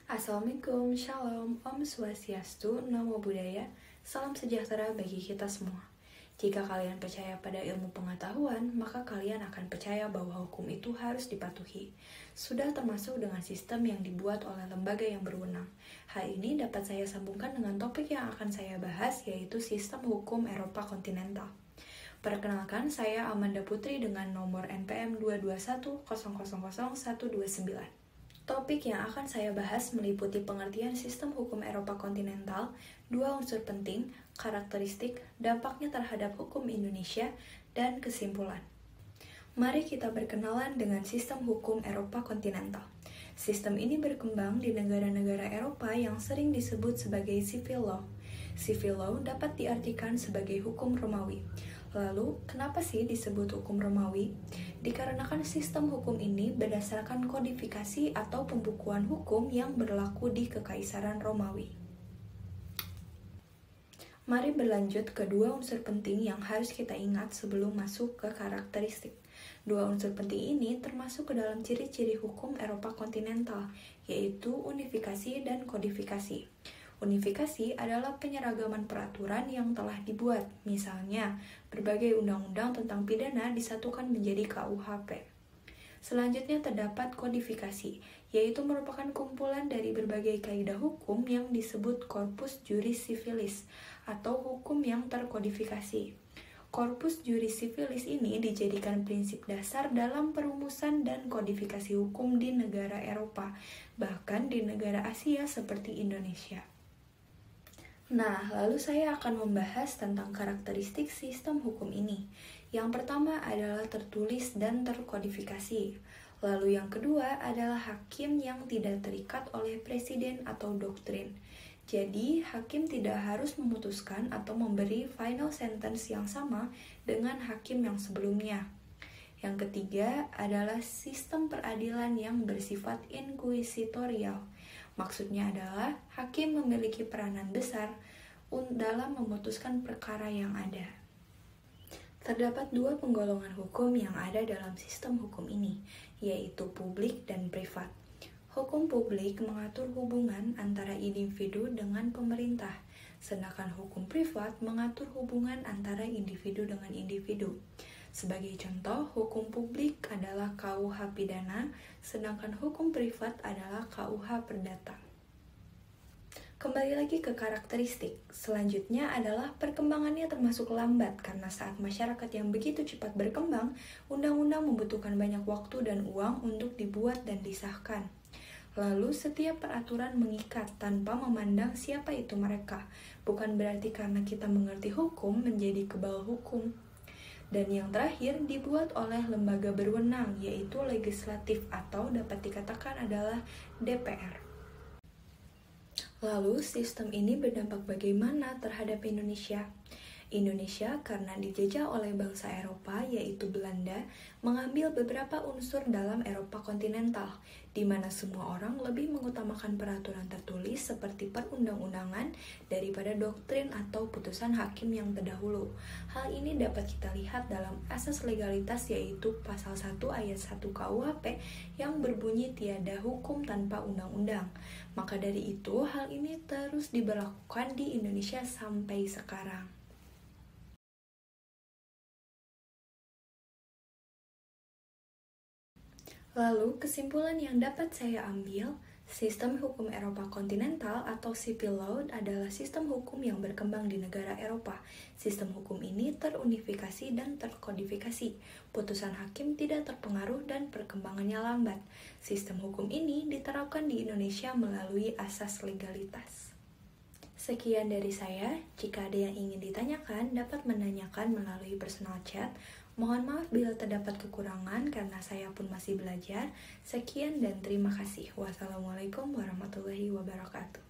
Assalamualaikum, Shalom, Om Swastiastu, Namo Buddhaya, salam sejahtera bagi kita semua. Jika kalian percaya pada ilmu pengetahuan, maka kalian akan percaya bahwa hukum itu harus dipatuhi. Sudah termasuk dengan sistem yang dibuat oleh lembaga yang berwenang. Hal ini dapat saya sambungkan dengan topik yang akan saya bahas, yaitu sistem hukum Eropa kontinental. Perkenalkan, saya Amanda Putri dengan nomor NPM 221000129. Topik yang akan saya bahas meliputi pengertian sistem hukum Eropa kontinental, dua unsur penting, karakteristik, dampaknya terhadap hukum Indonesia, dan kesimpulan. Mari kita berkenalan dengan sistem hukum Eropa kontinental. Sistem ini berkembang di negara-negara Eropa yang sering disebut sebagai civil law. Civil law dapat diartikan sebagai hukum Romawi. Lalu, kenapa sih disebut hukum Romawi? Dikarenakan sistem hukum ini berdasarkan kodifikasi atau pembukuan hukum yang berlaku di Kekaisaran Romawi. Mari berlanjut ke dua unsur penting yang harus kita ingat sebelum masuk ke karakteristik. Dua unsur penting ini termasuk ke dalam ciri-ciri hukum Eropa kontinental, yaitu unifikasi dan kodifikasi. Unifikasi adalah penyeragaman peraturan yang telah dibuat. Misalnya, berbagai undang-undang tentang pidana disatukan menjadi KUHP. Selanjutnya terdapat kodifikasi, yaitu merupakan kumpulan dari berbagai kaidah hukum yang disebut corpus juris civilis, atau hukum yang terkodifikasi. Corpus juris civilis ini dijadikan prinsip dasar dalam perumusan dan kodifikasi hukum di negara Eropa, bahkan di negara Asia seperti Indonesia. Nah, lalu saya akan membahas tentang karakteristik sistem hukum ini. Yang pertama adalah tertulis dan terkodifikasi. Lalu yang kedua adalah hakim yang tidak terikat oleh presiden atau doktrin. Jadi, hakim tidak harus memutuskan atau memberi final sentence yang sama dengan hakim yang sebelumnya. Yang ketiga adalah sistem peradilan yang bersifat inkuisitorial. Maksudnya adalah hakim memiliki peranan besar dalam memutuskan perkara yang ada. Terdapat dua penggolongan hukum yang ada dalam sistem hukum ini, yaitu publik dan privat. Hukum publik mengatur hubungan antara individu dengan pemerintah, sedangkan hukum privat mengatur hubungan antara individu dengan individu. Sebagai contoh, hukum publik adalah KUH pidana, sedangkan hukum privat adalah KUH perdata. Kembali lagi ke karakteristik. Selanjutnya adalah perkembangannya termasuk lambat karena saat masyarakat yang begitu cepat berkembang, undang-undang membutuhkan banyak waktu dan uang untuk dibuat dan disahkan. Lalu setiap peraturan mengikat tanpa memandang siapa itu mereka. Bukan berarti karena kita mengerti hukum menjadi kebal hukum. Dan yang terakhir dibuat oleh lembaga berwenang, yaitu legislatif atau dapat dikatakan adalah DPR. Lalu sistem ini berdampak bagaimana terhadap Indonesia? Indonesia karena dijajah oleh bangsa Eropa yaitu Belanda mengambil beberapa unsur dalam Eropa kontinental di mana semua orang lebih mengutamakan peraturan tertulis seperti perundang-undangan daripada doktrin atau putusan hakim yang terdahulu. Hal ini dapat kita lihat dalam asas legalitas yaitu pasal 1 ayat 1 KUHP yang berbunyi tiada hukum tanpa undang-undang. Maka dari itu hal ini terus diberlakukan di Indonesia sampai sekarang. Lalu, kesimpulan yang dapat saya ambil, sistem hukum Eropa kontinental atau civil law adalah sistem hukum yang berkembang di negara Eropa. Sistem hukum ini terunifikasi dan terkodifikasi. Putusan hakim tidak terpengaruh dan perkembangannya lambat. Sistem hukum ini diterapkan di Indonesia melalui asas legalitas. Sekian dari saya. Jika ada yang ingin ditanyakan, dapat menanyakan melalui personal chat. Mohon maaf bila terdapat kekurangan karena saya pun masih belajar. Sekian dan terima kasih. Wassalamualaikum warahmatullahi wabarakatuh.